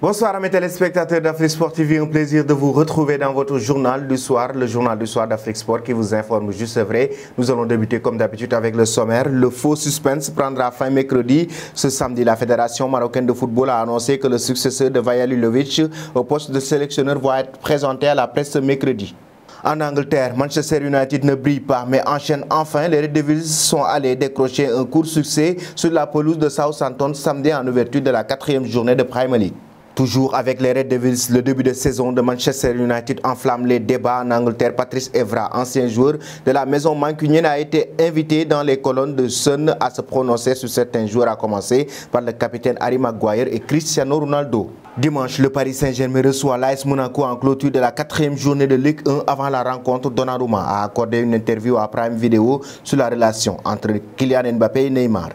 Bonsoir à mes téléspectateurs d'Afrique Sport TV, un plaisir de vous retrouver dans votre journal du soir, le journal du soir d'Afrique Sport qui vous informe juste vrai. Nous allons débuter comme d'habitude avec le sommaire. Le faux suspense prendra fin mercredi. Ce samedi, la Fédération marocaine de football a annoncé que le successeur de Vaja Lilovic au poste de sélectionneur va être présenté à la presse ce mercredi. En Angleterre, Manchester United ne brille pas mais enchaîne enfin. Les Red Devils sont allés décrocher un court succès sur la pelouse de Southampton samedi en ouverture de la 4e journée de Premier League. Toujours avec les Red Devils, le début de saison de Manchester United enflamme les débats en Angleterre. Patrice Evra, ancien joueur de la maison mancunienne, a été invité dans les colonnes de Sun à se prononcer sur certains joueurs, à commencer par le capitaine Harry Maguire et Cristiano Ronaldo. Dimanche, le Paris Saint-Germain reçoit l'AS Monaco en clôture de la 4e journée de Ligue 1. Avant la rencontre, Donnarumma a accordé une interview à Prime Video sur la relation entre Kylian Mbappé et Neymar.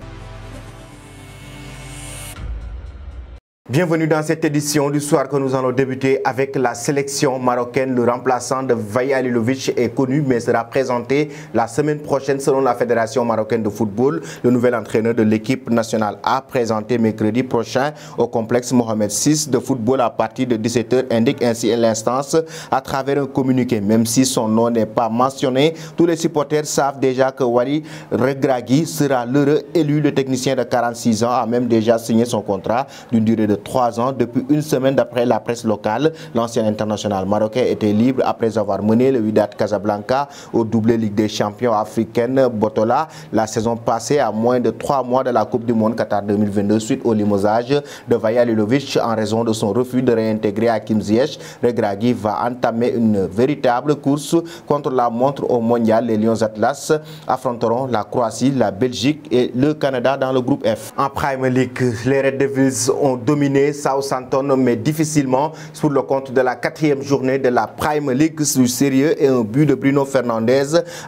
Bienvenue dans cette édition du soir que nous allons débuter avec la sélection marocaine. Le remplaçant de Vaja Lilovic est connu mais sera présenté la semaine prochaine selon la Fédération marocaine de football. Le nouvel entraîneur de l'équipe nationale a présenté mercredi prochain au complexe Mohamed VI de football à partir de 17 h, indique ainsi l'instance à travers un communiqué. Même si son nom n'est pas mentionné, tous les supporters savent déjà que Walid Regragui sera l'heureux élu. Le technicien de 46 ans a même déjà signé son contrat d'une durée de 3 ans. Depuis une semaine, d'après la presse locale, l'ancien international marocain était libre après avoir mené le Wydad Casablanca au doublé Ligue des champions africaine Botola la saison passée, à moins de 3 mois de la Coupe du Monde Qatar 2022 suite au limogeage de Vaja Lilovic en raison de son refus de réintégrer Hakim Ziyech. Regragui va entamer une véritable course contre la montre au mondial. Les Lions Atlas affronteront la Croatie, la Belgique et le Canada dans le groupe F. En Premier League, les Red Devils ont dominé Southampton mais difficilement sur le compte de la 4e journée de la Premier League. Sur sérieux et un but de Bruno Fernandes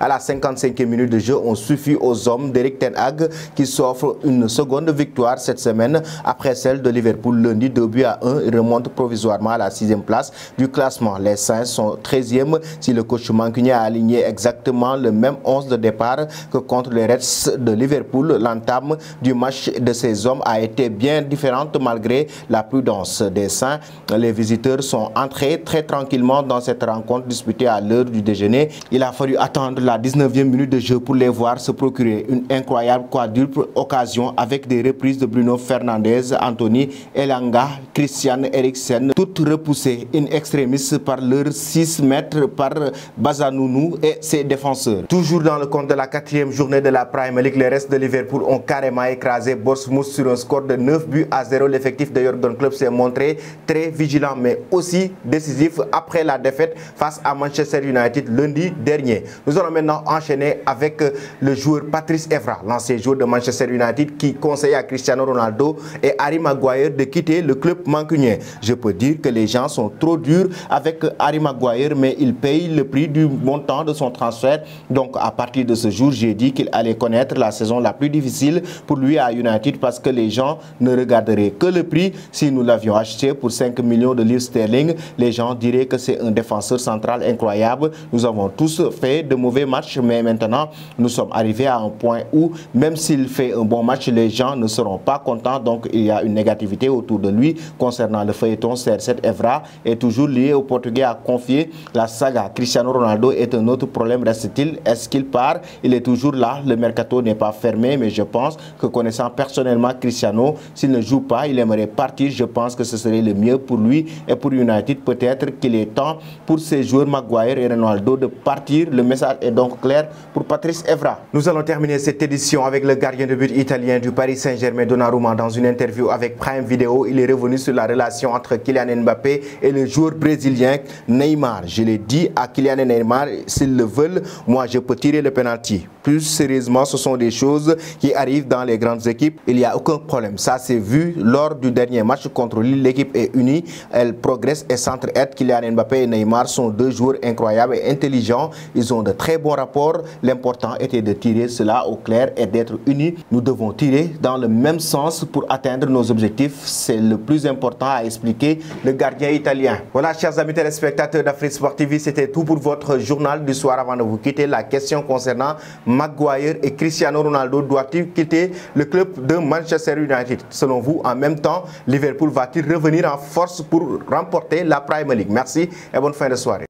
à la 55e minute de jeu ont suffi aux hommes d'Erik ten Hag qui s'offre une seconde victoire cette semaine après celle de Liverpool lundi. 2 buts à 1 et remonte provisoirement à la 6e place du classement. Les Saints sont 13e si le coach mancunien a aligné exactement le même 11 de départ que contre les Reds de Liverpool. L'entame du match de ces hommes a été bien différente malgré la prudence des Saints. Les visiteurs sont entrés très tranquillement dans cette rencontre disputée à l'heure du déjeuner. Il a fallu attendre la 19e minute de jeu pour les voir se procurer une incroyable quadruple occasion avec des reprises de Bruno Fernandes, Anthony Elanga, Christian Eriksen, toutes repoussées in extremis par leurs 6 mètres par Bazanounou et ses défenseurs. Toujours dans le compte de la 4e journée de la Premier League, les restes de Liverpool ont carrément écrasé Bournemouth sur un score de 9 buts à 0. L'effectif de Jürgen Klopp s'est montré très vigilant mais aussi décisif après la défaite face à Manchester United lundi dernier. Nous allons maintenant enchaîner avec le joueur Patrice Evra, l'ancien joueur de Manchester United qui conseille à Cristiano Ronaldo et Harry Maguire de quitter le club mancunien. Je peux dire que les gens sont trop durs avec Harry Maguire mais il paye le prix du montant de son transfert. Donc à partir de ce jour, j'ai dit qu'il allait connaître la saison la plus difficile pour lui à United parce que les gens ne regarderaient que le prix. Si nous l'avions acheté pour 5 millions de livres sterling, les gens diraient que c'est un défenseur central incroyable. Nous avons tous fait de mauvais matchs, mais maintenant nous sommes arrivés à un point où même s'il fait un bon match, les gens ne seront pas contents. Donc il y a une négativité autour de lui concernant le feuilleton. CR7 Evra est toujours lié au Portugais, a confié la saga. Cristiano Ronaldo est un autre problème, reste-t-il. Est-ce qu'il part? Il est toujours là. Le mercato n'est pas fermé, mais je pense que connaissant personnellement Cristiano, s'il ne joue pas, il aimerait partir. Je pense que ce serait le mieux pour lui et pour United. Peut-être qu'il est temps pour ces joueurs Maguire et Ronaldo de partir. Le message est donc clair pour Patrice Evra. Nous allons terminer cette édition avec le gardien de but italien du Paris Saint-Germain, Donnarumma. Dans une interview avec Prime Video, il est revenu sur la relation entre Kylian Mbappé et le joueur brésilien Neymar. Je l'ai dit à Kylian et Neymar, s'ils le veulent, moi je peux tirer le penalty. Plus sérieusement, ce sont des choses qui arrivent dans les grandes équipes. Il n'y a aucun problème. Ça s'est vu lors du dernier match contre Lille. L'équipe est unie, elle progresse et s'entraide. Kylian Mbappé et Neymar sont deux joueurs incroyables et intelligents. Ils ont de très bons rapports. L'important était de tirer cela au clair et d'être unis. Nous devons tirer dans le même sens pour atteindre nos objectifs. C'est le plus important, à expliquer le gardien italien. Voilà, chers amis téléspectateurs d'Afrique Sport TV, c'était tout pour votre journal du soir. Avant de vous quitter, la question concernant Maguire et Cristiano Ronaldo doivent-ils quitter le club de Manchester United? Selon vous, en même temps, Liverpool va-t-il revenir en force pour remporter la Premier League? Merci et bonne fin de soirée.